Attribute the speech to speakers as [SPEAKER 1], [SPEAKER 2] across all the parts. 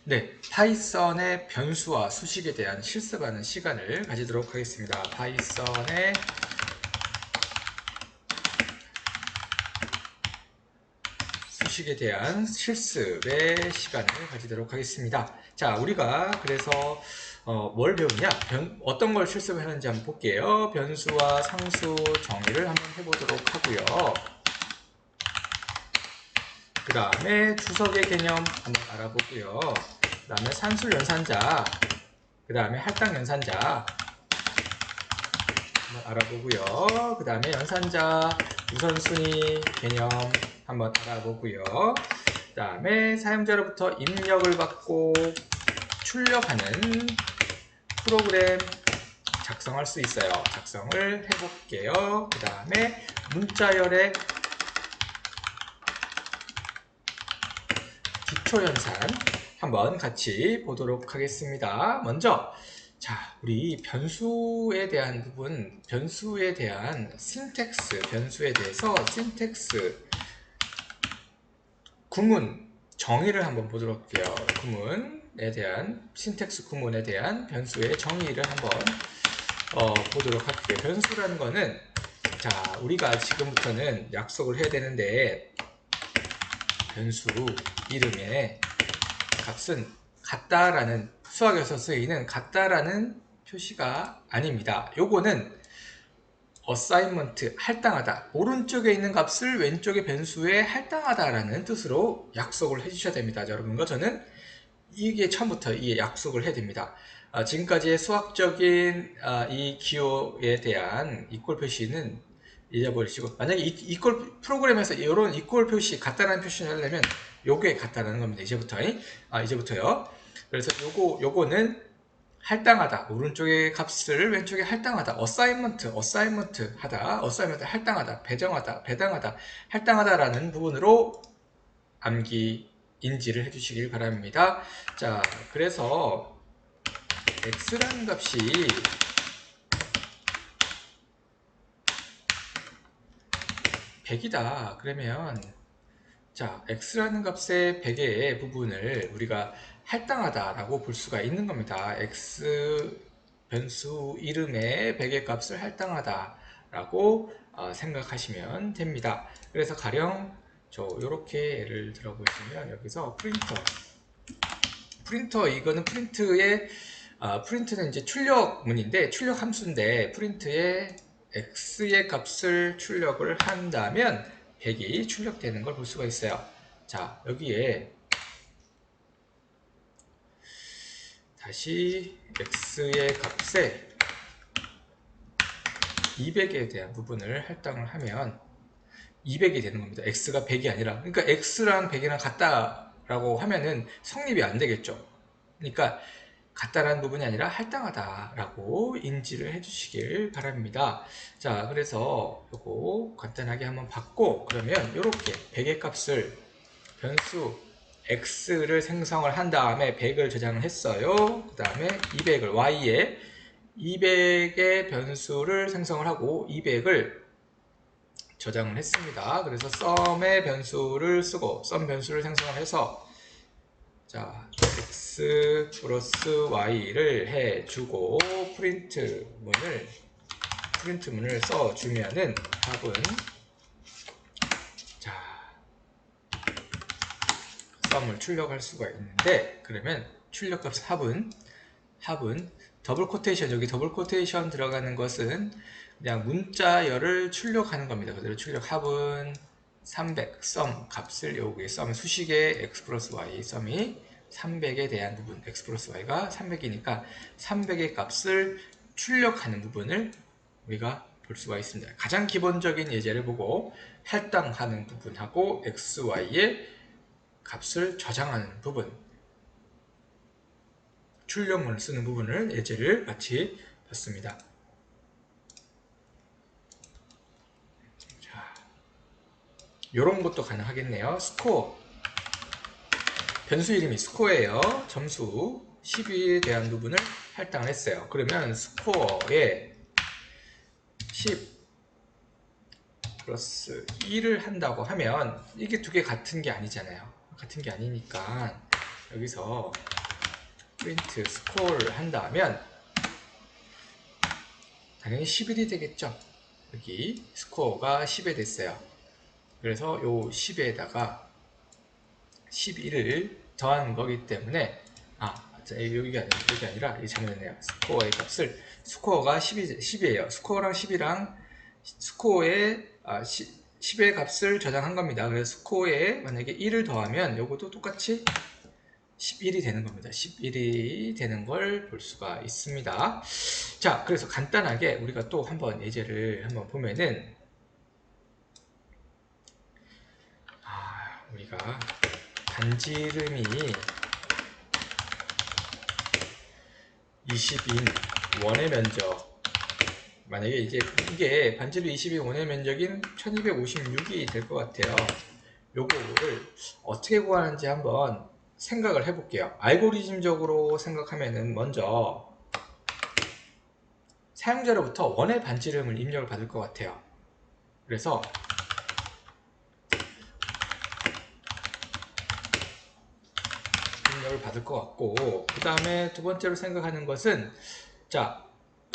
[SPEAKER 1] 네, 파이썬의 변수와 수식에 대한 실습하는 시간을 가지도록 하겠습니다. 파이썬의 수식에 대한 실습의 시간을 가지도록 하겠습니다. 자, 우리가 그래서 뭘 배우냐? 어떤 걸 실습을 하는지 한번 볼게요. 변수와 상수 정의를 한번 해보도록 하고요. 그 다음에 주석의 개념 한번 알아보고요. 그 다음에 산술 연산자, 그 다음에 할당 연산자 한번 알아보고요. 그 다음에 연산자 우선순위 개념 한번 알아보고요. 그 다음에 사용자로부터 입력을 받고 출력하는 프로그램 작성할 수 있어요. 작성을 해볼게요. 그 다음에 문자열의 기초연산 한번 같이 보도록 하겠습니다. 먼저 자, 우리 변수에 대한 부분, 변수에 대한 신텍스, 변수에 대해서 신텍스 구문 정의를 한번 보도록 할게요. 구문에 대한 신텍스 구문에 대한 변수의 정의를 한번 보도록 할게요. 변수라는 거는 자, 우리가 지금부터는 약속을 해야 되는데 변수 이름의 값은 같다라는 수학에서 쓰이는 같다라는 표시가 아닙니다. 요거는 어사인먼트, 할당하다. 오른쪽에 있는 값을 왼쪽의 변수에 할당하다라는 뜻으로 약속을 해주셔야 됩니다. 여러분과 저는 이게 처음부터 이 약속을 해야 됩니다. 지금까지의 수학적인 이 기호에 대한 이꼴 표시는 잊어버리시고, 만약에 이꼴 프로그램에서 이런 이꼴 표시, 같다라는 표시를 하려면 요게 같다라는 겁니다. 이제부터요. 그래서 요거는 할당하다. 오른쪽의 값을 왼쪽에 할당하다. 어사인먼트 하다. 어사인먼트 할당하다. 배정하다. 배당하다. 할당하다라는 부분으로 암기 인지를 해주시길 바랍니다. 자, 그래서 x라는 값이 (100이다) 그러면 자, x라는 값의 100의 부분을 우리가 할당하다라고 볼 수가 있는 겁니다. x 변수 이름의 100의 값을 할당하다라고 생각하시면 됩니다. 그래서 가령 요렇게 예를 들어 보시면 여기서 프린터 이거는 프린트는 이제 출력문인데 출력 함수인데 프린트에 x의 값을 출력을 한다면 100이 출력되는 걸 볼 수가 있어요. 자, 여기에 다시 x의 값에 200에 대한 부분을 할당을 하면 200이 되는 겁니다. x가 100이 아니라. 그러니까 x랑 100이랑 같다라고 하면은 성립이 안 되겠죠. 그러니까 같다라는 부분이 아니라 할당하다라고 인지를 해주시길 바랍니다. 자, 그래서 요거 간단하게 한번 받고 그러면 이렇게 100의 값을 변수 x를 생성을 한 다음에 100을 저장을 했어요. 그 다음에 200을 y에 200의 변수를 생성을 하고 200을 저장을 했습니다. 그래서 sum의 변수를 쓰고 sum 변수를 생성을 해서 자, x 플러스 y를 해주고 프린트문을 써주면은 답은 자, sum을 출력할 수가 있는데 그러면 출력값 합은 더블 코테이션, 여기 더블 코테이션 들어가는 것은 그냥 문자열을 출력하는 겁니다. 그대로 출력 합은 300 sum 값을 여기에 sum 수식의 x 플러스 y sum이 300에 대한 부분 x 플러스 y가 300이니까 300의 값을 출력하는 부분을 우리가 볼 수가 있습니다. 가장 기본적인 예제를 보고 할당하는 부분하고 x, y의 값을 저장하는 부분, 출력문을 쓰는 부분을 예제를 같이 봤습니다. 자, 요런 것도 가능하겠네요. 스코어, 변수 이름이 스코어예요. 점수 10에 대한 부분을 할당을 했어요. 그러면 스코어에 10 플러스 1을 한다고 하면 이게 두 개 같은 게 아니잖아요. 같은 게 아니니까 여기서 프린트 스코어를 한다면 당연히 11이 되겠죠. 여기 스코어가 10에 됐어요. 그래서 요 10에다가 11을 더한 거기 때문에 여기 아니라 이 잘못했네요. 스코어의 값을 스코어가 10이에요. 스코어랑 10이랑 스코어의 10의 값을 저장한 겁니다. 그래서 스코어에 만약에 1을 더하면 요것도 똑같이 11이 되는 겁니다. 11이 되는 걸 볼 수가 있습니다. 자, 그래서 간단하게 우리가 또 한번 예제를 한번 보면은 우리가 반지름이 20인 원의 면적, 만약에 이게 반지름 20인 원의 면적인 1256이 될 것 같아요. 요거를 어떻게 구하는지 한번 생각을 해볼게요. 알고리즘적으로 생각하면은 먼저 사용자로부터 원의 반지름을 입력을 받을 것 같아요. 그래서 입력을 받을 것 같고, 그 다음에 두 번째로 생각하는 것은, 자,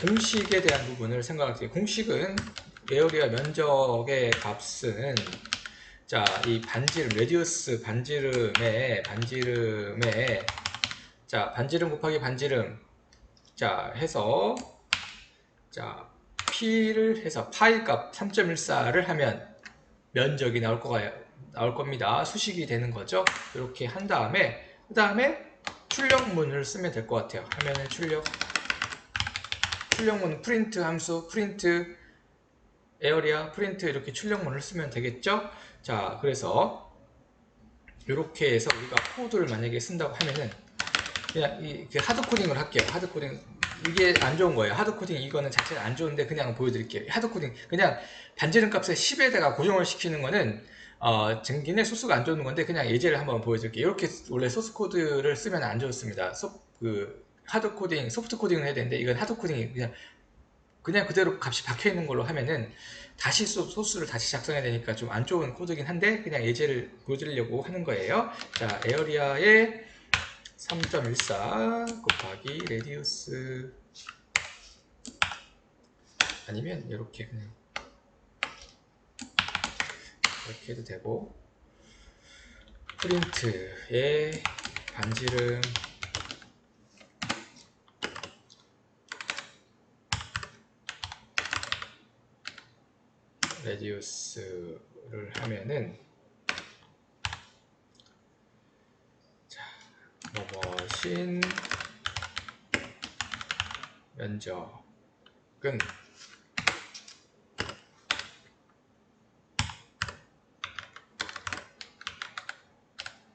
[SPEAKER 1] 공식에 대한 부분을 생각할게요. 공식은 에어리아 면적의 값은, 자, 이 반지름, 레디우스 반지름에, 자, 반지름 곱하기 반지름, 자, 해서, 자, P를 해서 파이 값 3.14를 하면 면적이 나올 겁니다. 수식이 되는 거죠. 이렇게 한 다음에, 그 다음에 출력문을 쓰면 될 것 같아요. 화면에 출력문 프린트 함수, 프린트 에어리아, 프린트 이렇게 출력문을 쓰면 되겠죠. 자, 그래서 이렇게 해서 우리가 코드를 만약에 쓴다고 하면은 그냥 하드 코딩을 할게요. 하드 코딩, 이게 안 좋은 거예요. 하드 코딩 이거는 자체가 안 좋은데 그냥 보여드릴게요. 하드 코딩 그냥 반지름 값에 10에다가 고정을 시키는 거는 증기내 소스가 안 좋은 건데 그냥 예제를 한번 보여드릴게요. 이렇게 원래 소스 코드를 쓰면 안 좋습니다. 하드 코딩, 소프트 코딩을 해야 되는데 이건 하드 코딩이 그냥 그대로 값이 박혀 있는 걸로 하면은 다시 소스를 다시 작성해야 되니까 좀 안 좋은 코드긴 한데 그냥 예제를 보여드리려고 하는 거예요. 자, 에어리아의 3.14 곱하기 레디우스, 아니면 이렇게 그냥 이렇게 해도 되고, 프린트의 반지름 레디우스를 하면은, 자, 뭐뭐신 면적은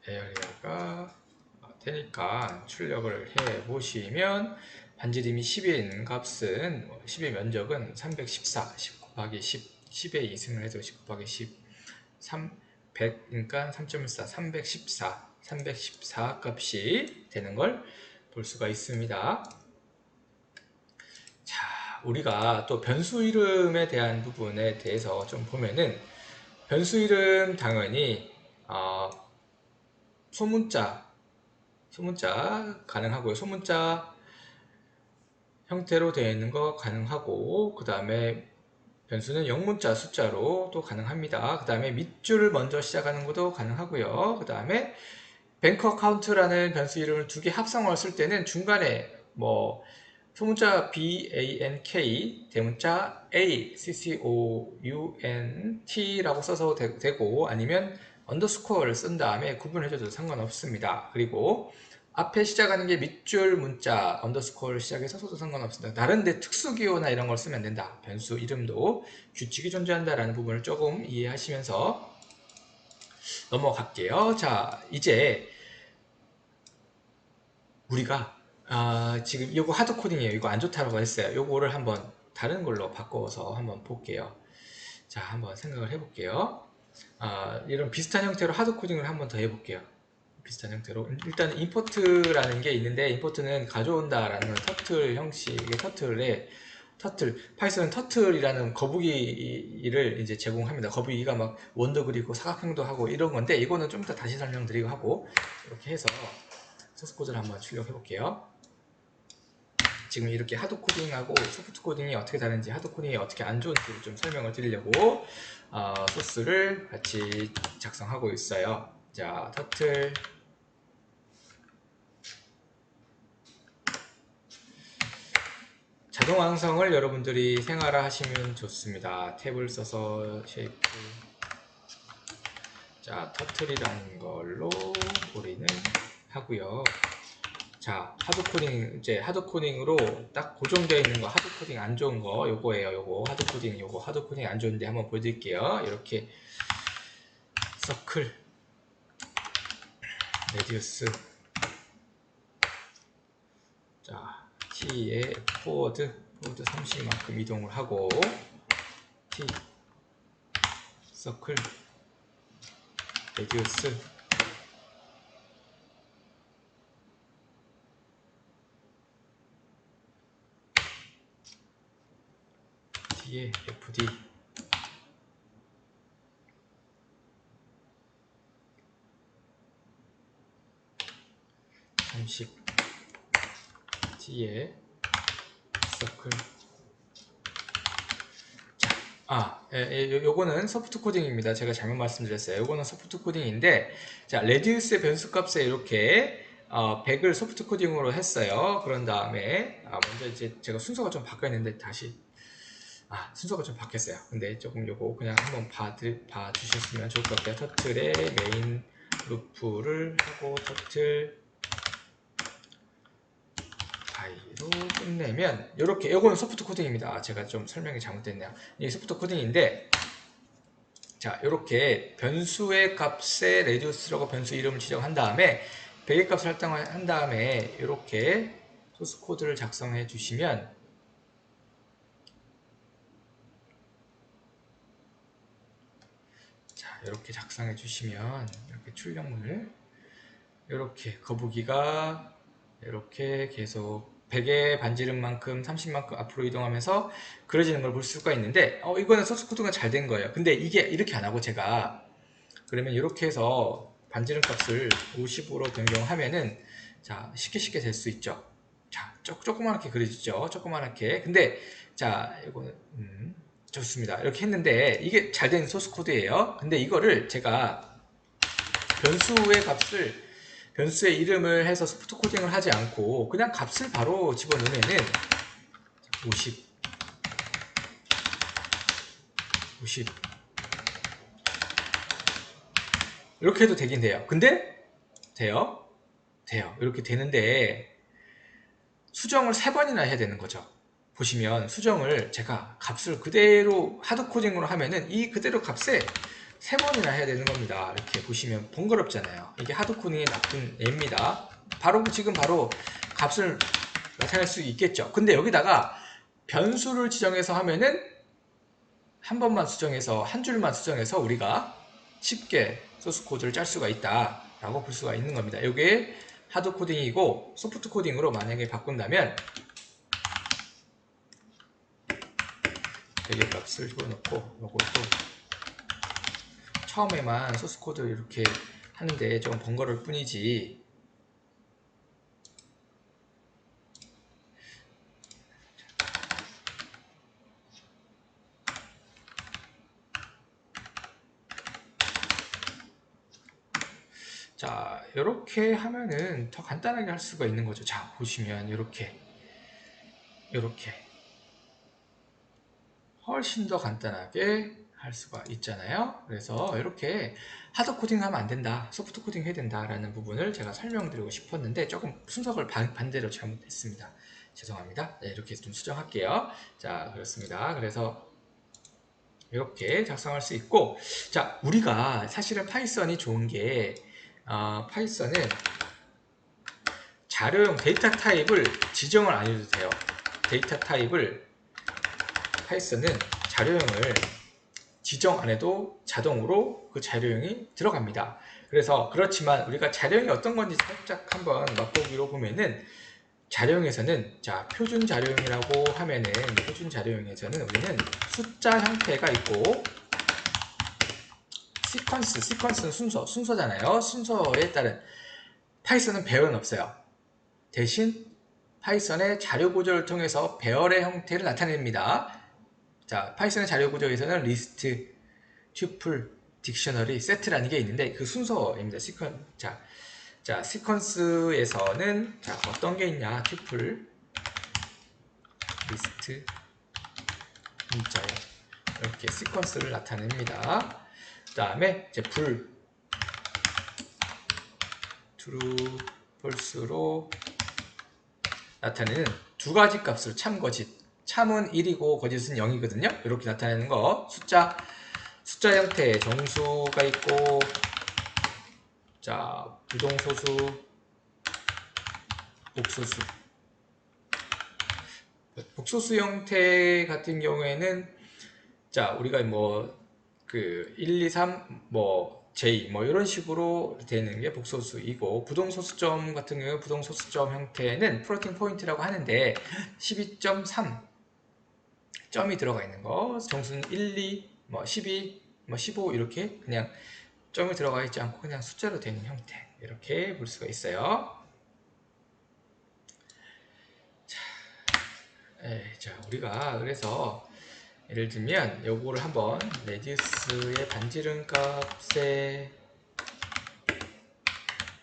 [SPEAKER 1] 에어리아가 되니까 출력을 해 보시면 반지름이 10인 값은 10의 면적은 314, 10 곱하기 10의 2승을 해서 10 곱하기 10, 100, 그러니까 3.14, 314 값이 되는 걸 볼 수가 있습니다. 자, 우리가 또 변수 이름에 대한 부분에 대해서 좀 보면은, 변수 이름 당연히 소문자 가능하고요. 소문자 형태로 되어 있는 거 가능하고, 그 다음에 변수는 영문자 숫자로 또 가능합니다. 그 다음에 밑줄을 먼저 시작하는 것도 가능하고요. 그 다음에 뱅커 카운트라는 변수 이름을 두 개 합성어를 쓸 때는 중간에 뭐 소문자 BANK, 대문자 A, CCOUNT라고 써서 되고, 아니면 언더스코어를 쓴 다음에 구분해줘도 상관없습니다. 그리고 앞에 시작하는 게 밑줄 문자 언더스코어를 시작해서 써도 상관없습니다. 다른데 특수기호나 이런 걸 쓰면 안 된다. 변수 이름도 규칙이 존재한다라는 부분을 조금 이해하시면서 넘어갈게요. 자, 이제 우리가 지금 이거 하드 코딩이에요. 이거 안 좋다고 했어요. 이거를 한번 다른 걸로 바꿔서 한번 볼게요. 자, 한번 생각을 해볼게요. 이런 비슷한 형태로 하드 코딩을 한번 더 해볼게요. 비슷한 형태로 일단 임포트라는 게 있는데, 임포트는 가져온다라는 건 터틀 형식의 파이썬은 터틀이라는 거북이를 이제 제공합니다. 거북이가 막 원도 그리고 사각형도 하고 이런 건데, 이거는 좀 더 다시 설명드리고 하고, 이렇게 해서 소스 코드를 한번 출력해 볼게요. 지금 이렇게 하드 코딩하고 소프트 코딩이 어떻게 다른지, 하드 코딩이 어떻게 안 좋은지를 좀 설명을 드리려고 소스를 같이 작성하고 있어요. 자, 터틀 자동 완성을 여러분들이 생활화 하시면 좋습니다. 탭을 써서 쉐이프, 자, 터틀이라는 걸로 우리는 하고요. 자, 하드코딩, 이제 하드코딩으로 딱 고정되어 있는 거, 하드코딩 안 좋은 거, 요거예요. 요거, 하드코딩, 요거, 하드코딩 안 좋은데 한번 보여드릴게요. 이렇게, 서클, 레디우스, 자, T에 포워드 30만큼 이동을 하고, T, 서클, 레디우스, T에 FD, 30, T에 서클. 요거는 소프트 코딩입니다. 제가 잘못 말씀드렸어요. 요거는 소프트 코딩인데, 자, 레디우스의 변수 값에 이렇게 100을 소프트 코딩으로 했어요. 그런 다음에 먼저 이제 제가 순서가 좀 바뀌었는데 다시 순서가 좀 바뀌었어요. 근데 조금 요거 그냥 한번 봐주셨으면 좋을 것 같아요. 터틀의 메인 루프를 하고 터틀 로 끝내면 이렇게, 요거는 소프트 코딩입니다. 제가 좀 설명이 잘못됐네요. 이 소프트 코딩인데, 자, 이렇게 변수의 값에 레디우스라고 변수 이름을 지정한 다음에 100의 값을 할당한 다음에 이렇게 소스 코드를 작성해 주시면, 자, 이렇게 작성해 주시면 이렇게 출력문을 이렇게 거북이가 이렇게 계속 100의 반지름만큼 30만큼 앞으로 이동하면서 그려지는 걸 볼 수가 있는데, 이거는 소스 코드가 잘 된 거예요. 근데 이게 이렇게 안 하고 제가 그러면 이렇게 해서 반지름 값을 50으로 변경하면은, 자, 쉽게 될 수 있죠. 자, 조그맣게 그려지죠. 조그맣게. 근데 자, 이거는 좋습니다. 이렇게 했는데 이게 잘 된 소스 코드예요. 근데 이거를 제가 변수의 이름을 해서 소프트 코딩을 하지 않고 그냥 값을 바로 집어넣으면은 50 이렇게 해도 되긴 돼요. 근데 돼요. 이렇게 되는데 수정을 3번이나 해야 되는 거죠. 보시면 수정을 제가 값을 그대로 하드코딩으로 하면은 이 그대로 값에 3번이나 해야 되는 겁니다. 이렇게 보시면 번거롭잖아요. 이게 하드코딩의 나쁜 예입니다. 지금 바로 값을 나타낼 수 있겠죠. 근데 여기다가 변수를 지정해서 하면은 한 번만 수정해서, 한 줄만 수정해서 우리가 쉽게 소스 코드를 짤 수가 있다 라고 볼 수가 있는 겁니다. 이게 하드 코딩이고, 소프트 코딩으로 만약에 바꾼다면 100의 값을 집어넣고, 요것도 처음에만 소스 코드 이렇게 하는데 조금 번거로울 뿐이지, 자, 이렇게 하면은 더 간단하게 할 수가 있는 거죠. 자, 보시면 이렇게 훨씬 더 간단하게 할 수가 있잖아요. 그래서 이렇게 하드 코딩 하면 안 된다, 소프트 코딩 해야 된다라는 부분을 제가 설명드리고 싶었는데 조금 순서를 반대로 잘못했습니다. 죄송합니다. 네, 이렇게 좀 수정할게요. 자, 그렇습니다. 그래서 이렇게 작성할 수 있고, 자, 우리가 사실은 파이썬이 좋은 게, 파이썬은 자료형 데이터 타입을 지정을 안 해도 돼요. 데이터 타입을, 파이썬은 자료형을 지정 안 해도 자동으로 그 자료형이 들어갑니다. 그래서 그렇지만 우리가 자료형이 어떤 건지 살짝 한번 맛보기로 보면은, 자료형에서는, 자, 표준 자료형이라고 하면은, 표준 자료형에서는 우리는 숫자 형태가 있고, 시퀀스는 순서잖아요. 순서에 따른 파이썬은 배열은 없어요. 대신 파이썬의 자료 구조를 통해서 배열의 형태를 나타냅니다. 자, 파이썬의 자료 구조에서는 리스트, 튜플, 딕셔너리, 세트라는 게 있는데 그 순서입니다. 자, 시퀀스에서는 자, 어떤 게 있냐? 튜플, 리스트, 문자열 이렇게 시퀀스를 나타냅니다. 그 다음에 이제 true, false로 나타내는 두 가지 값으로 참, 거짓. 참은 1이고 거짓은 0이거든요. 이렇게 나타내는 거. 숫자 형태의 정수가 있고, 자, 부동소수, 복소수. 복소수 형태 같은 경우에는 자, 우리가 그 1, 2, 3, J 이런 식으로 되는 게 복소수이고, 부동소수점 같은 경우 부동소수점 형태는 플로팅 포인트라고 하는데 12.3 점이 들어가 있는 거, 정수는 1, 2, 12, 15 이렇게 그냥 점이 들어가 있지 않고 그냥 숫자로 되는 형태, 이렇게 볼 수가 있어요. 자, 우리가 그래서 예를 들면 요거를 한번 레디우스의 반지름 값에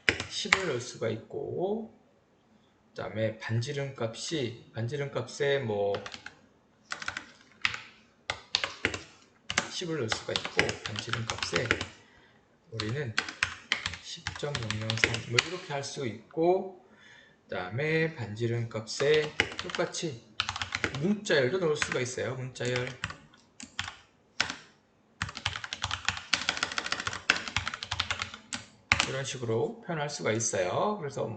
[SPEAKER 1] 10을 넣을 수가 있고, 그 다음에 반지름 값에 10을 넣을 수가 있고, 반지름 값에 우리는 10.003 이렇게 할 수 있고, 그 다음에 반지름 값에 똑같이 문자열도 넣을 수가 있어요. 문자열. 이런 식으로 표현할 수가 있어요. 그래서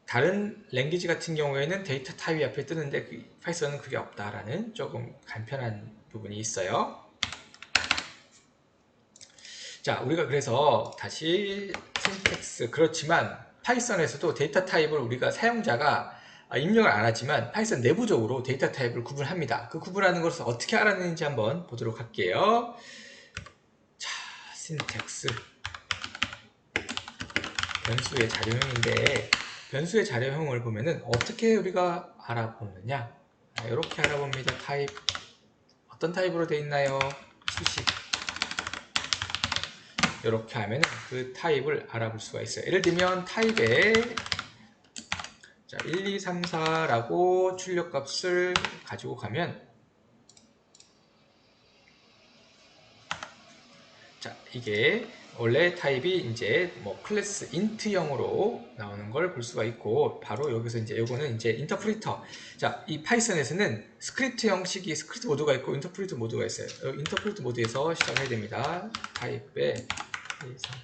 [SPEAKER 1] 다른 랭귀지 같은 경우에는 데이터 타입이 앞에 뜨는데 파이썬은 그게 없다라는 조금 간편한 부분이 있어요. 자, 우리가 그래서 다시 신텍스, 그렇지만 파이썬에서도 데이터 타입을 우리가 사용자가 입력을 안 하지만 파이썬 내부적으로 데이터 타입을 구분합니다. 그 구분하는 것을 어떻게 알아내는지 한번 보도록 할게요. 자, 신텍스 변수의 자료형인데, 변수의 자료형을 보면은 어떻게 우리가 알아보느냐, 이렇게 알아봅니다. 타입, 어떤 타입으로 되어 있나요? 수식. 이렇게 하면 그 타입을 알아볼 수가 있어요. 예를 들면 타입에 자, 1, 2, 3, 4라고 출력값을 가지고 가면, 자, 이게 원래 타입이 이제 클래스 인트형으로 나오는 걸 볼 수가 있고, 바로 여기서 이제 요거는 이제 인터프리터. 자, 이 파이썬에서는 스크립트 형식이 스크립트 모드가 있고 인터프리터 모드가 있어요. 인터프리터 모드에서 시작해야 됩니다. 타입에 1, 3.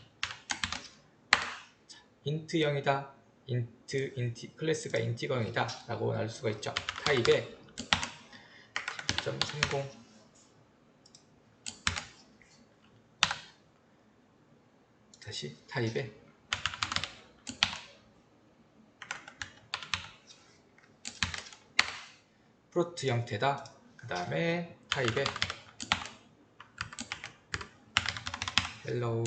[SPEAKER 1] 인트형이다. 클래스가 인티거형이다 라고 나올 수가 있죠. 타입에 10.30 다시 타입에 프로트 형태다. 그 다음에 타입에 hello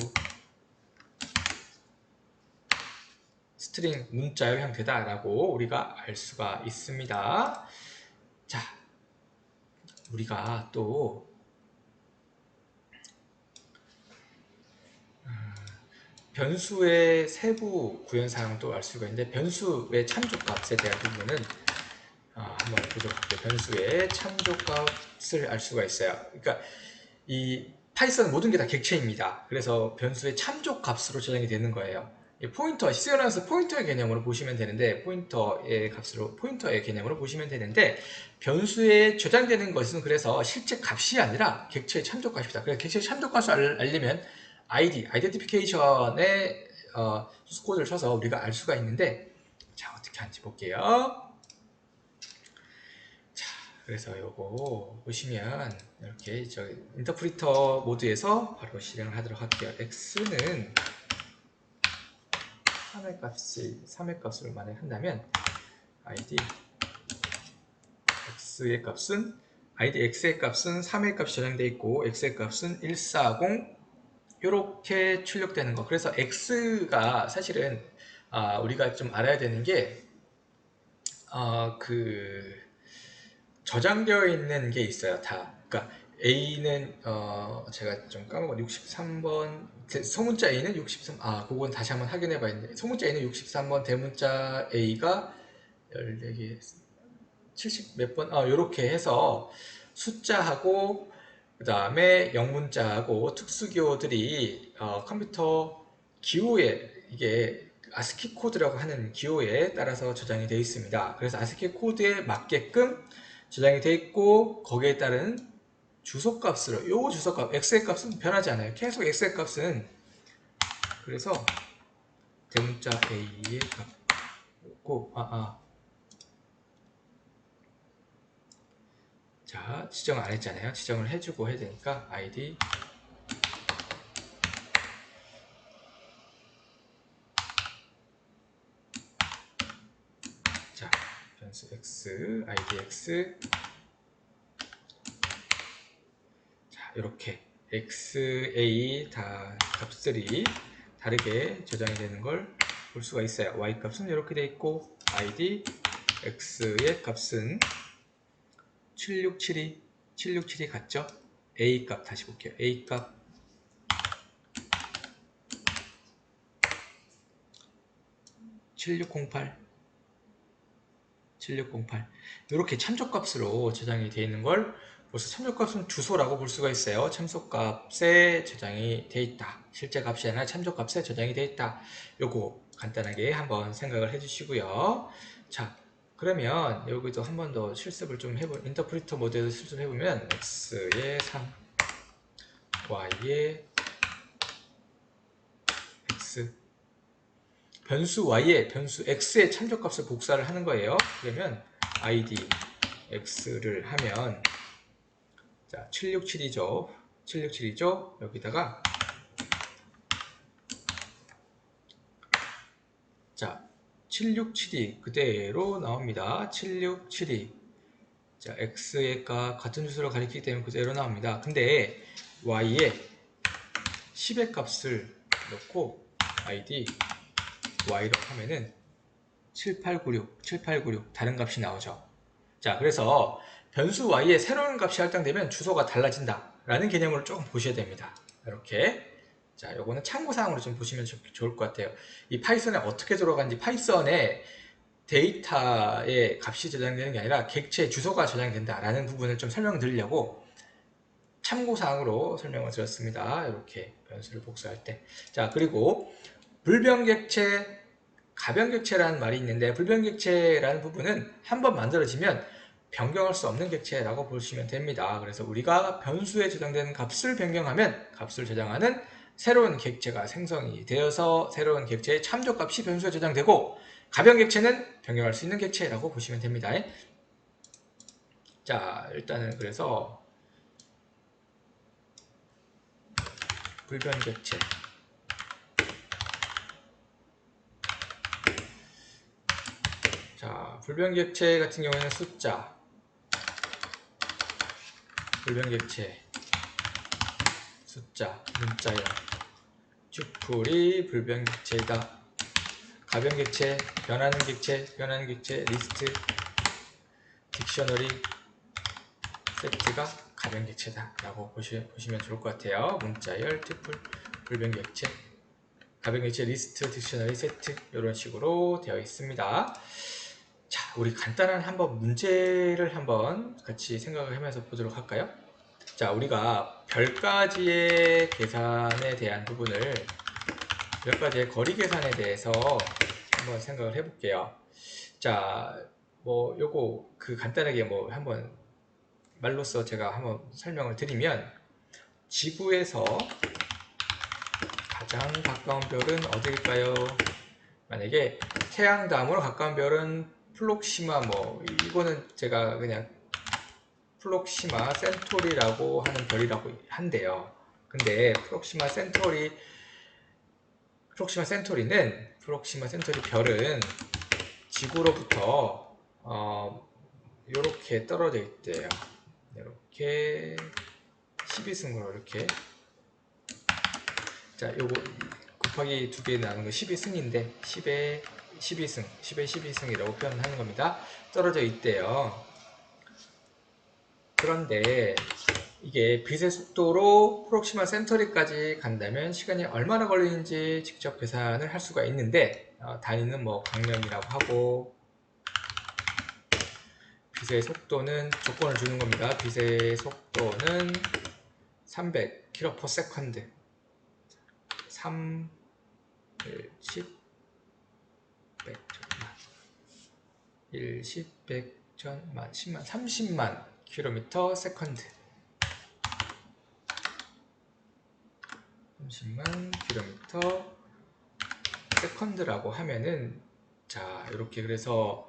[SPEAKER 1] 스트링 문자열 형태다 라고 우리가 알 수가 있습니다. 자, 우리가 또 변수의 세부 구현 사용도 알 수가 있는데, 변수의 참조값에 대한 부분은 한번 보도록 할게요. 변수의 참조값을 알 수가 있어요. 그러니까 이 파이썬 모든 게 다 객체입니다. 그래서 변수의 참조값으로 저장이 되는 거예요. 포인터, 시어나운서 포인터의 개념으로 보시면 되는데, 포인터의 개념으로 보시면 되는데, 변수에 저장되는 것은 그래서 실제 값이 아니라 객체의 참조값이다. 그래서 객체의 참조값을 알려면 아이덴티피케이션의 소스 코드를 쳐서 우리가 알 수가 있는데, 자, 어떻게 하는지 볼게요. 자, 그래서 요거 보시면 이렇게 인터프리터 모드에서 바로 실행을 하도록 할게요. x는 3의 값을 만약한다면 id x의 값은 3의 값이 저장되어 있고 x의 값은 140 이렇게 출력되는 거. 그래서 X가 사실은 우리가 좀 알아야 되는 게 그 저장되어 있는 게 있어요. 다. 그러니까 A는 제가 좀 까먹어 63번 소문자 A는 63 그건 다시 한번 확인해 봐야겠는데 소문자 A는 63번 대문자 A가 14개 70 몇 번 요렇게 해서 숫자하고 그 다음에 영문자하고 특수기호들이 컴퓨터 기호에 이게 아스키 코드라고 하는 기호에 따라서 저장이 되어 있습니다. 그래서 아스키 코드에 맞게끔 저장이 되어 있고 거기에 따른 주소값으로 요 주소값 x의 값은 변하지 않아요. 계속 x의 값은 그래서 대문자 a의 값고 자 지정을 안 했잖아요. 지정을 해주고 해야 되니까 id 자 변수 x id x 자 이렇게 x a 다 값들이 다르게 저장이 되는 걸 볼 수가 있어요. y 값은 이렇게 돼 있고 id x의 값은 767이 같죠? a 값 다시 볼게요. a 값 7608 이렇게 참조값으로 저장이 되어 있는 걸 벌써 참조값은 주소라고 볼 수가 있어요. 참소값에 저장이 되어 있다. 실제 값이 아니라 참조값에 저장이 되어 있다. 요거 간단하게 한번 생각을 해주시고요. 자, 그러면 여기도 한 번 더 실습을 좀 인터프리터 모드에서 실습을 해보면 x의 3, y의 x 변수 y에 변수 x의 참조값을 복사를 하는 거예요. 그러면 id x를 하면 자 767이죠. 여기다가 자 767이 그대로 나옵니다. 7672 자 x의 값 같은 주소로 가리키기 때문에 그대로 나옵니다. 근데 y에 10의 값을 넣고 id y로 하면은 7896 다른 값이 나오죠. 자 그래서 변수 y에 새로운 값이 할당되면 주소가 달라진다 라는 개념으로 조금 보셔야 됩니다. 이렇게 자 요거는 참고사항으로 좀 보시면 좋을 것 같아요. 이 파이썬에 어떻게 들어가는지 파이썬에 데이터의 값이 저장되는 게 아니라 객체의 주소가 저장된다 라는 부분을 좀 설명드리려고 참고사항으로 설명을 드렸습니다. 이렇게 변수를 복사할 때. 자 그리고 불변객체 가변객체라는 말이 있는데 불변객체라는 부분은 한번 만들어지면 변경할 수 없는 객체라고 보시면 됩니다. 그래서 우리가 변수에 저장되는 값을 변경하면 값을 저장하는 새로운 객체가 생성이 되어서 새로운 객체의 참조값이 변수에 저장되고 가변객체는 변경할 수 있는 객체라고 보시면 됩니다. 자 일단은 그래서 불변객체 자 불변객체 같은 경우에는 숫자 불변객체 숫자 문자열 쭈풀이 불변객체이다. 가변객체 변하는 객체 리스트 딕셔너리 세트가 가변객체다 라고 보시면 좋을 것 같아요. 문자열 튜플 불변객체 가변객체 리스트 딕셔너리 세트 이런 식으로 되어 있습니다. 자 우리 간단한 한번 문제를 한번 같이 생각을 하면서 보도록 할까요? 자 우리가 별가지의 계산에 대한 부분을 별가지의 거리 계산에 대해서 한번 생각을 해볼게요. 자 뭐 요거 간단하게 뭐 한번 말로써 제가 한번 설명을 드리면 지구에서 가장 가까운 별은 어디일까요? 만약에 태양 다음으로 가까운 별은 플록시마 뭐 이거는 제가 그냥 플록시마 센토리라고 하는 별이라고 한대요. 근데 프록시마 센토리 별은 지구로부터 이렇게 떨어져 있대요. 이렇게 12승으로 이렇게 자, 요거 곱하기 2개 나눈 거 12승인데 10의 12승, 10의 12승이라고 표현하는 겁니다. 떨어져 있대요. 그런데 이게 빛의 속도로 프록시마 센터리까지 간다면 시간이 얼마나 걸리는지 직접 계산을 할 수가 있는데 단위는 뭐 강령이라고 하고, 빛의 속도는 조건을 주는 겁니다. 빛의 속도는 300km/s 3, 10, 100, 1, 10, 100, 1000만, 10만, 30만 킬로미터 세컨드, 30만 킬로미터 세컨드라고 하면은, 자, 이렇게 그래서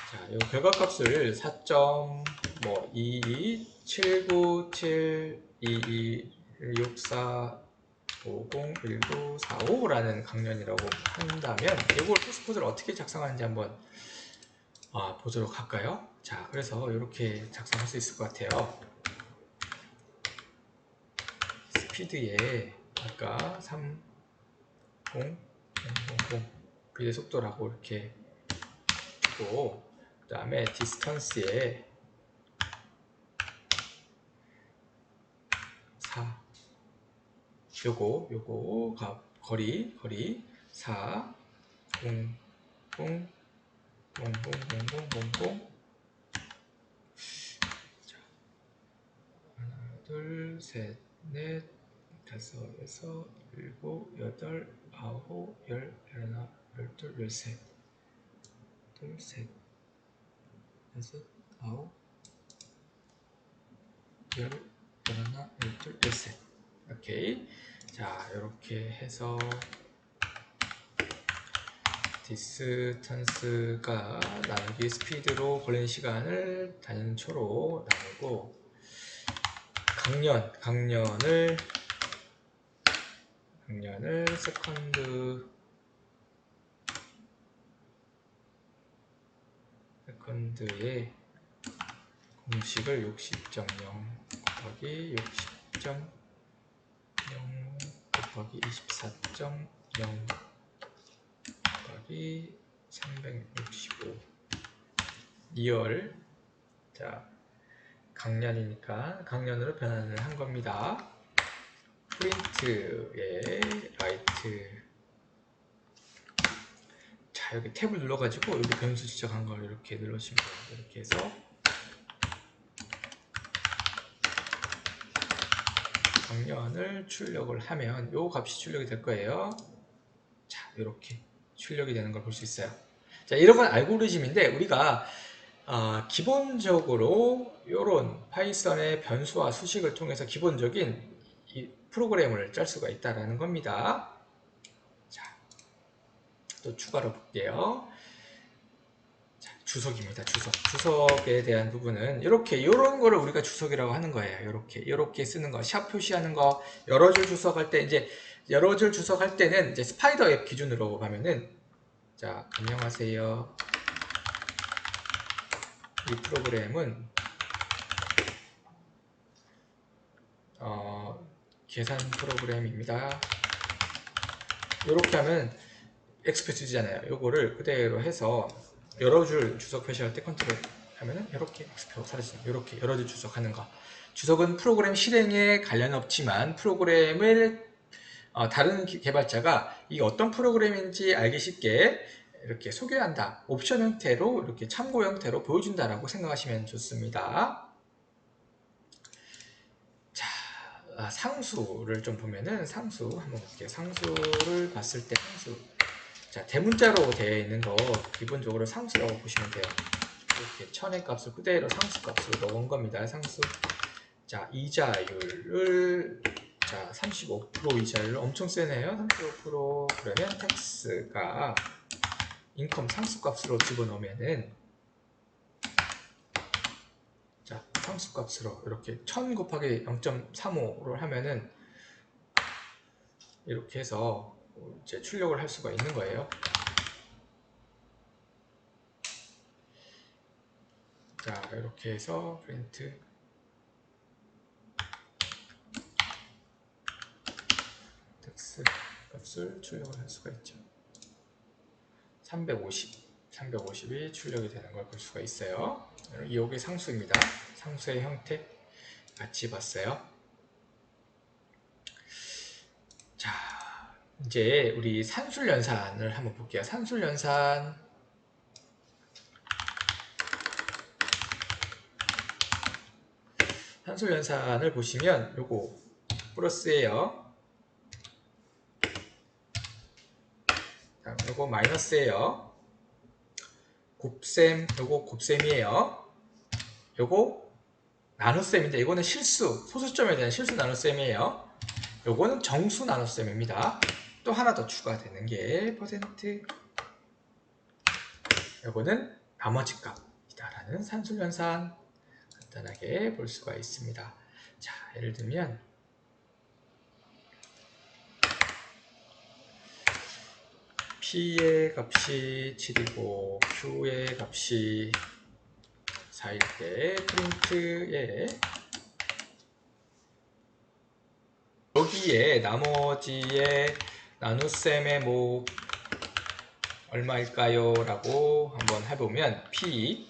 [SPEAKER 1] 자, 이 결과값을 4.22772264501945라는 강연이라고 한다면 이걸 소스코드를 어떻게 작성하는지 한번 보도록 할까요? 자, 그래서 이렇게 작성할 수 있을 것 같아요. 스피드에 아까 3000 빛의 속도라고 이렇게 주고, 그 다음에 디스턴스에 4, 요거가 거리 4 0 0 0 0 0 0 자, 하나 둘셋넷 다섯 여섯 일곱 여덟 아홉 열 하나 열둘 열셋 둘셋 여섯 아홉 열 하나 열둘 열셋. 오케이. 자, 이렇게 해서 디스턴스가 나누기 스피드로 걸리는 시간을 단위는 초로 나누고, 강연을 세컨드의 공식을 60.0 곱하기 60.0 곱하기 24.0 곱하기 365 2열, 자, 강연이니까 강연으로 변환을 한 겁니다. 프린트에 라이트, 자, 여기 탭을 눌러가지고 여기 변수 지정한 걸 이렇게 눌러주시면 돼요. 이렇게 해서 강연을 출력을 하면 요 값이 출력이 될 거예요. 자, 이렇게 출력이 되는 걸 볼 수 있어요. 자, 이런 건 알고리즘인데 우리가 기본적으로 이런 파이썬의 변수와 수식을 통해서 기본적인 이 프로그램을 짤 수가 있다는 겁니다. 자, 또 추가로 볼게요. 자, 주석입니다. 주석에 대한 부분은 이런 거를 우리가 주석이라고 하는 거예요. 이렇게 쓰는 거, 샵 표시하는 거, 여러 줄 주석할 때, 이제 여러 줄 주석할 때는 이제 스파이더 앱 기준으로 가면은, 자, 안녕하세요. 이 프로그램은 계산 프로그램입니다. 이렇게 하면 엑스표주잖아요. 요거를 그대로 해서 여러 줄 주석 표시할 때 컨트롤 하면은 이렇게 엑스표 사라지죠. 이렇게 여러 줄 주석하는 거. 주석은 프로그램 실행에 관련 없지만 프로그램을 다른 개발자가 이게 어떤 프로그램인지 알기 쉽게 이렇게 소개한다. 옵션 형태로 이렇게 참고 형태로 보여준다라고 생각하시면 좋습니다. 자, 상수를 좀 보면은 상수 한번 볼게요. 상수를 봤을 때 상수. 자, 대문자로 되어 있는 거 기본적으로 상수라고 보시면 돼요. 이렇게 천의 값을 그대로 상수 값으로 넣은 겁니다. 상수. 자, 이자율을, 자, 35% 이자율 엄청 세네요. 35%. 그러면 텍스가 인컴 상수 값으로 집어넣으면은, 자, 상수 값으로 이렇게 1000 곱하기 0.35를 하면은 이렇게 해서 이제 출력을 할 수가 있는 거예요. 자, 이렇게 해서 프린트 x 값을 출력을 할 수가 있죠. 350이 출력이 되는 걸 볼 수가 있어요. 이게 상수입니다. 상수의 형태 같이 봤어요. 자, 이제 우리 산술연산을 한번 볼게요. 산술연산을 보시면 요거 플러스예요. 요거 마이너스예요. 곱셈, 요거 곱셈이에요. 요거 나눗셈인데 이거는 실수, 소수점에 대한 실수 나눗셈이에요. 요거는 정수 나눗셈입니다. 또 하나 더 추가되는 게 퍼센트, 요거는 나머지 값이다라는 산술연산 간단하게 볼 수가 있습니다. 자, 예를 들면 P의 값이 7이고 Q의 값이 4일 때 프린트에 여기에 나머지의 나눗셈의 목 얼마일까요? 라고 한번 해보면 P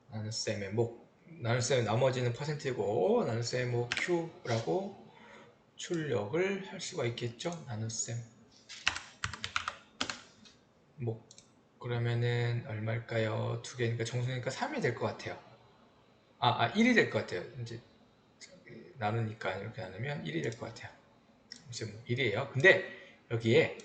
[SPEAKER 1] 나눗셈의 목, 나눗셈의 나머지는 퍼센트고 나눗셈의 목 Q라고 출력을 할 수가 있겠죠? 나눗셈 목 그러면은 얼마일까요? 두 개니까 정수니까 3이 될 것 같아요. 1이 될 것 같아요. 이제 나누니까 이렇게 나누면 1이 될 것 같아요. 무슨 1이에요. 근데 여기에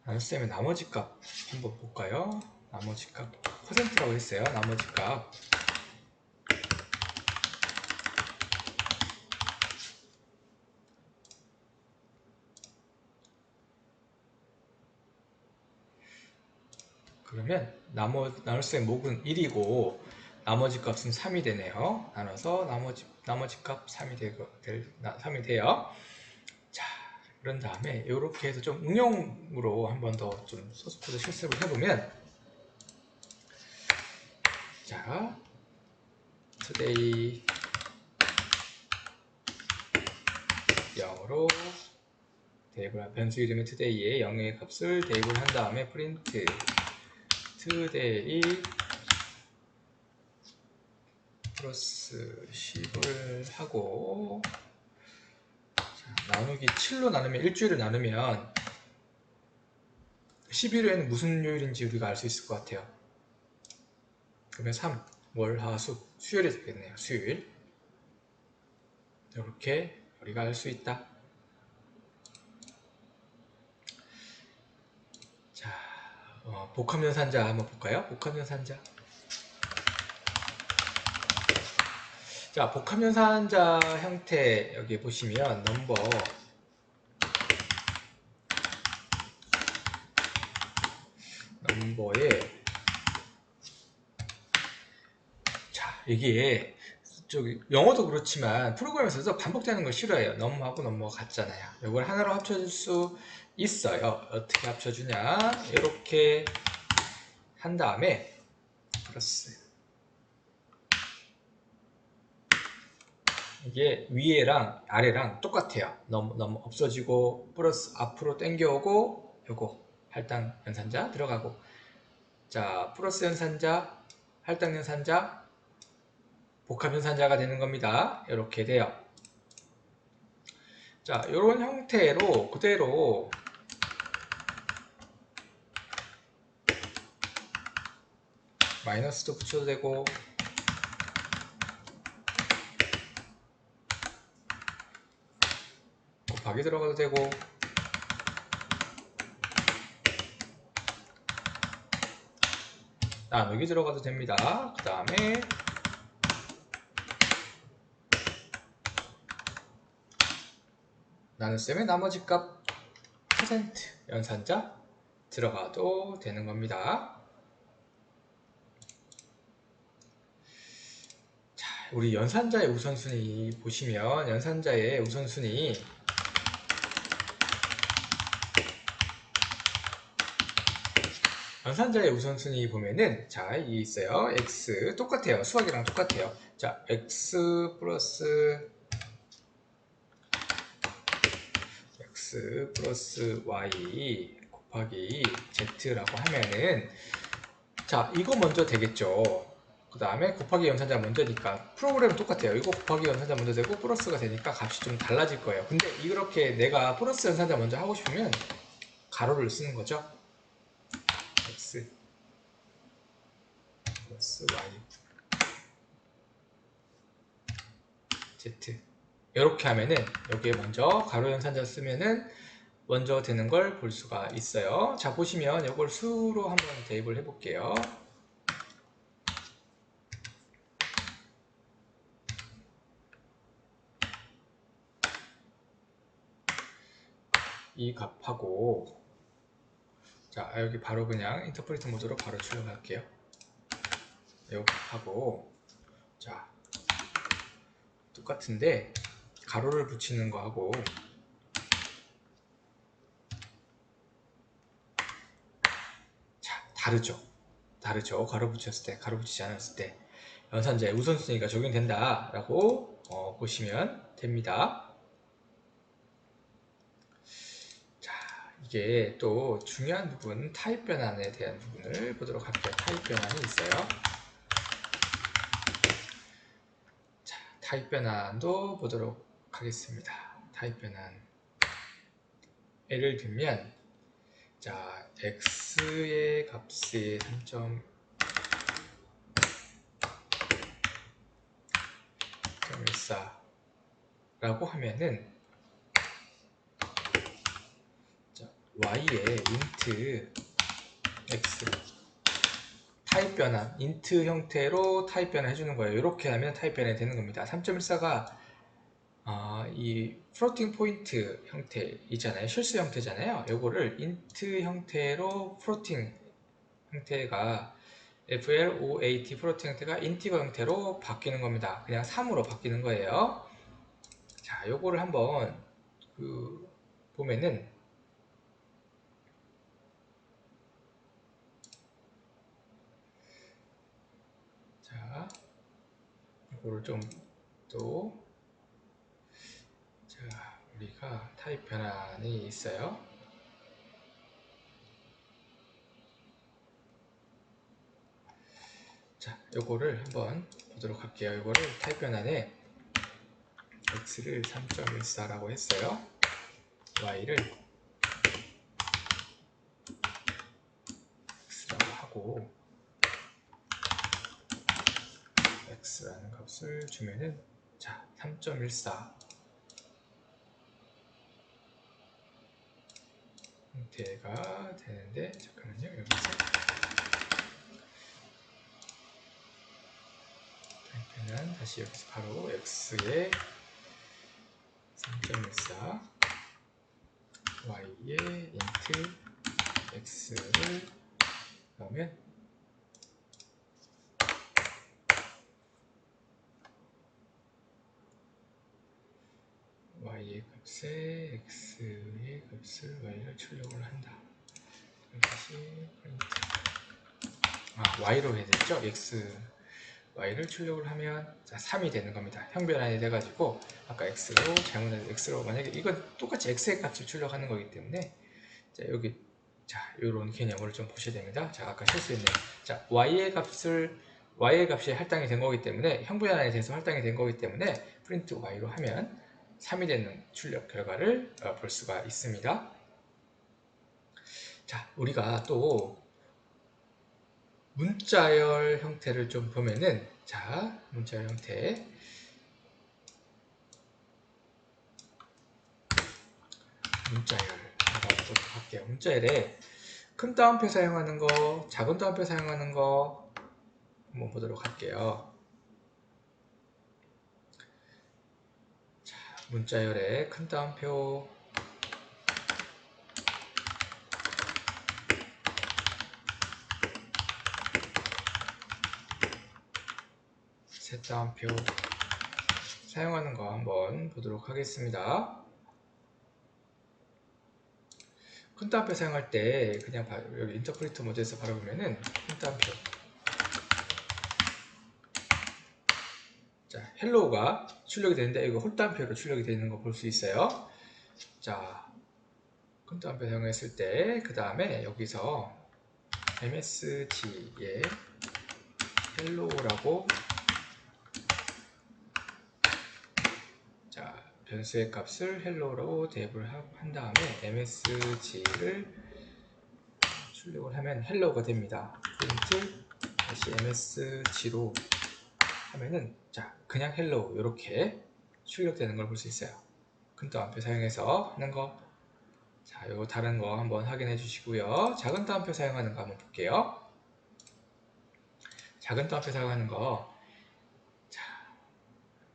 [SPEAKER 1] 나눗셈의 나머지 값 한번 볼까요? 나머지 값 퍼센트라고 했어요. 나머지 값 그러면 나눗셈 목은 1이고 나머지 값은 3이 되네요. 나눠서 나머지 값 3이 돼요. 자, 그런 다음에 이렇게 해서 좀 응용으로 한 번 더 좀 소스 코드 실습을 해보면, 자, today 0으로 대입을 변수 이름의 today에 0의 값을 대입을 한 다음에 프린트 today 플러스 10을 하고, 자, 나누기 7로 나누면 일주일을 나누면 11회는 무슨 요일인지 우리가 알 수 있을 것 같아요. 그러면 3, 월, 화, 수, 수요일이 되겠네요. 수요일. 이렇게 우리가 알 수 있다. 자, 복합연산자 한번 볼까요? 복합연산자. 자, 복합연산자 형태 여기 보시면 넘버에 자, 이게 저기 영어도 그렇지만 프로그램에서도 반복되는 걸 싫어해요. 넘하고 넘버가 같잖아요. 이걸 하나로 합쳐줄 수 있어요. 어떻게 합쳐주냐? 이렇게 한 다음에 플러스, 이게 위에랑 아래랑 똑같아요. 넘 없어지고 플러스 앞으로 당겨오고 요거 할당 연산자 들어가고, 자, 플러스 연산자, 할당 연산자, 복합 연산자가 되는 겁니다. 이렇게 돼요. 자, 이런 형태로 그대로 마이너스도 붙여도 되고 곱하기 들어가도 되고 나누기 들어가도 됩니다. 그 다음에 나눗셈의 나머지 값 퍼센트 연산자 들어가도 되는 겁니다. 자, 우리 연산자의 우선순위 보시면 연산자의 우선순위 연산자의 우선순위 보면은 자, 이 있어요. x 똑같아요. 수학이랑 똑같아요. 자, x 플러스 y 곱하기 z라고 하면은 자, 이거 먼저 되겠죠. 그 다음에 곱하기 연산자 먼저니까 프로그램은 똑같아요. 이거 곱하기 연산자 먼저 되고 플러스가 되니까 값이 좀 달라질 거예요. 근데 이렇게 내가 플러스 연산자 먼저 하고 싶으면 가로를 쓰는 거죠. x 플러스 y z 이렇게 하면은 여기에 먼저 가로 연산자 쓰면은 먼저 되는 걸 볼 수가 있어요. 자, 보시면 이걸 수로 한번 대입을 해볼게요. 이 값하고 자, 여기 바로 그냥 인터프리터 모드로 바로 출력할게요. 이 값하고 자, 똑같은데 가로를 붙이는 거하고 자, 다르죠. 가로 붙였을 때, 가로 붙이지 않았을 때 연산자의 우선순위가 적용된다 라고 보시면 됩니다. 자, 이게 또 중요한 부분, 타입 변환에 대한 부분을 보도록 할게요. 타입 변환이 있어요. 자, 타입 변환도 보도록 하겠습니다. 타입 변환. 예를 들면 자, x의 값이 3.14 라고 하면은 자, y의 int x 타입 변환, int 형태로 타입 변환 해주는 거예요. 이렇게 하면 타입 변환이 되는 겁니다. 3.14가 이 플로팅 포인트 형태 있잖아요. 실수 형태잖아요. 요거를 int 형태로 플로팅 형태가 float 플로팅 형태가 인티거 형태로 바뀌는 겁니다. 그냥 3으로 바뀌는 거예요. 자, 요거를 한번 보면은 자, 요거를 좀 또 자, 우리가 타입 변환이 있어요. 자, 요거를 한번 보도록 할게요. 요거를 타입 변환에 x를 3.14라고 했어요. y를 x라고 하고 x라는 값을 주면은 자, 3.14 형태가 되는데 잠깐만요. 여기서 타입변환 다시 여기서 바로 x의 3.14 y의 int x를 넣으면 y의 값에 x의 값을 y를 출력을 한다. 다시 프린트 y로 해야 되죠. x y를 출력을 하면 자, 3이 되는 겁니다. 형변환이 돼가지고 아까 x로 잘못해서 x로 만약에 이건 똑같이 x의 값을 출력하는 거기 때문에 자, 여기 자, 요런 개념을 좀 보셔야 됩니다. 자, 아까 실수했네요. 자, y의 값이 할당이 된 거기 때문에 형변환이 돼서 할당이 된 거기 때문에 프린트 y로 하면 3이 되는 출력 결과를 볼 수가 있습니다. 자, 우리가 또 문자열 형태를 좀 보면은 자, 문자열 형태 문자열 한번 보도록 할게요. 문자열에 큰 따옴표 사용하는 거, 작은 따옴표 사용하는 거 한번 보도록 할게요. 자, 문자열에 큰 따옴표 세 따옴표 사용하는 거 한번 보도록 하겠습니다. 큰 따옴표 사용할 때 그냥 여기 인터프리터 모드에서 바로 보면은 큰 따옴표, 자 헬로우가 출력이 되는데 이거 홀 따옴표로 출력이 되는 거 볼 수 있어요. 자 큰 따옴표 사용했을 때 그 다음에 여기서 MSG에 헬로우라고 자 변수의 값을 헬로우라고 대입을 한 다음에 MSG를 출력을 하면 헬로우가 됩니다. 프린트 다시 MSG로 하면은 자 그냥 헬로우 이렇게 출력되는 걸 볼 수 있어요. 큰 따옴표 사용해서 하는 거. 자 요거 다른 거 한번 확인해 주시고요. 작은 따옴표 사용하는 거 한번 볼게요. 작은 따옴표 사용하는 거, 자,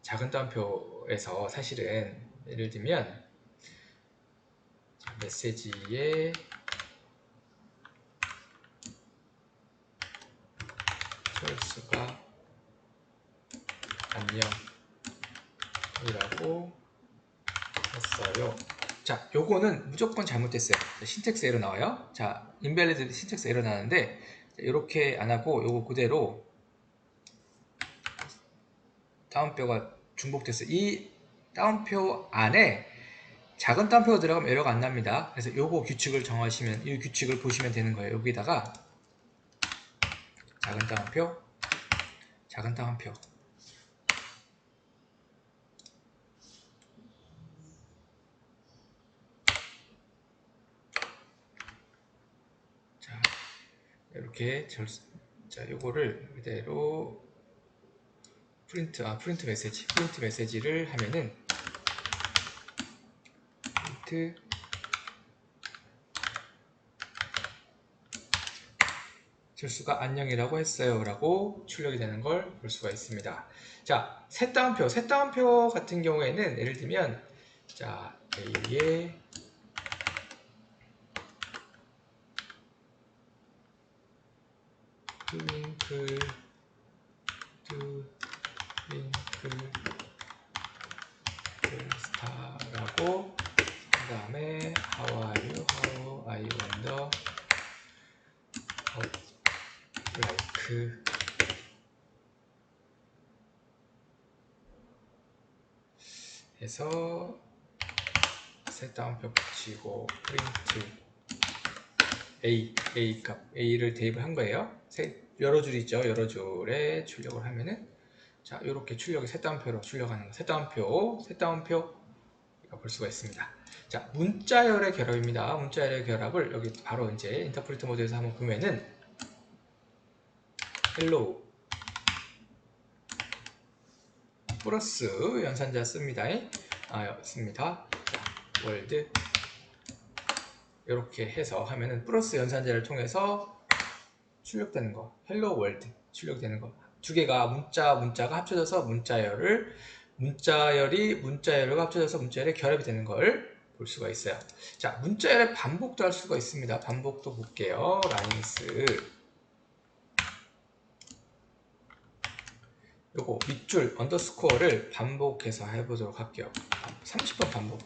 [SPEAKER 1] 작은 따옴표에서 사실은 예를 들면 자, 메시지에 철수가 안녕이라고 했어요. 자, 요거는 무조건 잘못됐어요. 신텍스 에러 나와요. 자, 인밸리드 신텍스 에러 나는데 이렇게 안 하고 요거 그대로 따옴표가 중복됐어요. 이 따옴표 안에 작은 따옴표가 들어가면 에러가 안 납니다. 그래서 요거 규칙을 정하시면, 이 규칙을 보시면 되는 거예요. 여기다가 작은 따옴표, 작은 따옴표. 자, 이렇게 자, 요거를 그대로 프린트 메시지를 하면은 프린트 철수가 안녕이라고 했어요 라고 출력이 되는 걸 볼 수가 있습니다. 자, 셋 따옴표 같은 경우에는 예를 들면 자, A의 트윙클 스타라고 그 다음에 how I wonder like 해서 셋 따옴표 붙이고 프린트 A 값 A를 대입을 한 거예요. 여러 줄 있죠. 여러 줄에 출력을 하면은 자 이렇게 출력이 셋 따옴표로 출력하는 거. 셋 따옴표 이거 볼 수가 있습니다. 자 문자열의 결합입니다. 문자열의 결합을 여기 바로 이제 인터프리터 모드에서 한번 보면은 hello 플러스 연산자 씁니다. 씁니다. 자, 월드 이렇게 해서 하면은 플러스 연산자를 통해서 출력되는 거, 헬로 월드 출력되는 거. 두 개가 문자가 합쳐져서 문자열과 합쳐져서 문자열의 결합이 되는 걸 볼 수가 있어요. 자, 문자열의 반복도 할 수가 있습니다. 반복도 볼게요. 라인스 요거 밑줄 언더스코어를 반복해서 해보도록 할게요. 30번 반복.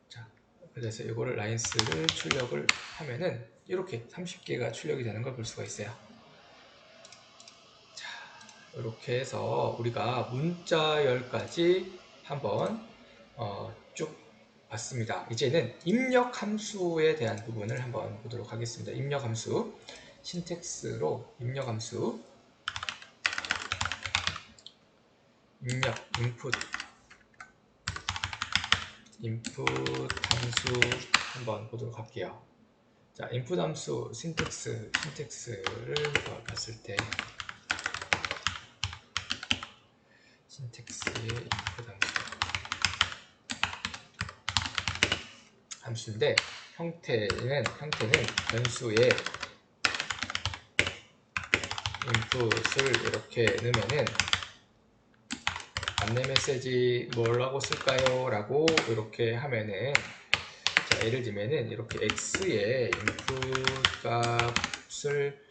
[SPEAKER 1] 자, 그래서 이거를 라인스를 출력을 하면은 이렇게 30개가 출력이 되는 걸 볼 수가 있어요. 자, 이렇게 해서 우리가 문자열까지 한번 쭉 봤습니다. 이제는 입력 함수에 대한 부분을 한번 보도록 하겠습니다. 입력 함수, 신텍스로 입력 함수, 입력, 인풋 함수 한번 보도록 할게요. 자, 인풋 함수 신텍스를 봤을 때 신텍스의 인풋 함수인데 형태는 변수에 인풋을 이렇게 넣으면은 안내 메시지 뭐라고 쓸까요? 라고 이렇게 하면은 자, 예를 들면은 이렇게 x의 인풋 값을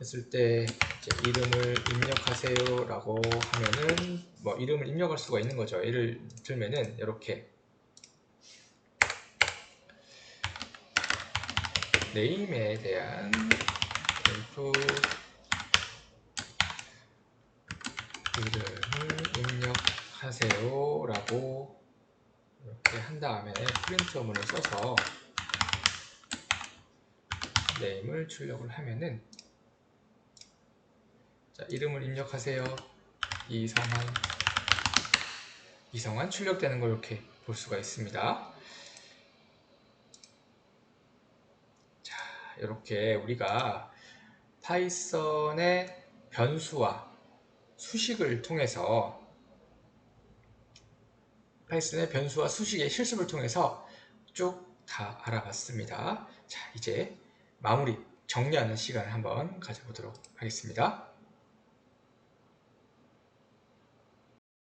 [SPEAKER 1] 했을 때 이제 이름을 입력하세요 라고 하면은 뭐 이름을 입력할 수가 있는 거죠. 예를 들면은 이렇게 네임에 대한 셀프 이름을 입력하세요 라고 이렇게 한 다음에 프린트어문을 써서 네임을 출력을 하면은, 자, 이름을 입력하세요. 이성환 출력되는 걸 이렇게 볼 수가 있습니다. 자, 이렇게 우리가 파이썬의 변수와 수식을 통해서 수식의 실습을 통해서 쭉 다 알아봤습니다. 자, 이제 마무리 정리하는 시간을 한번 가져보도록 하겠습니다.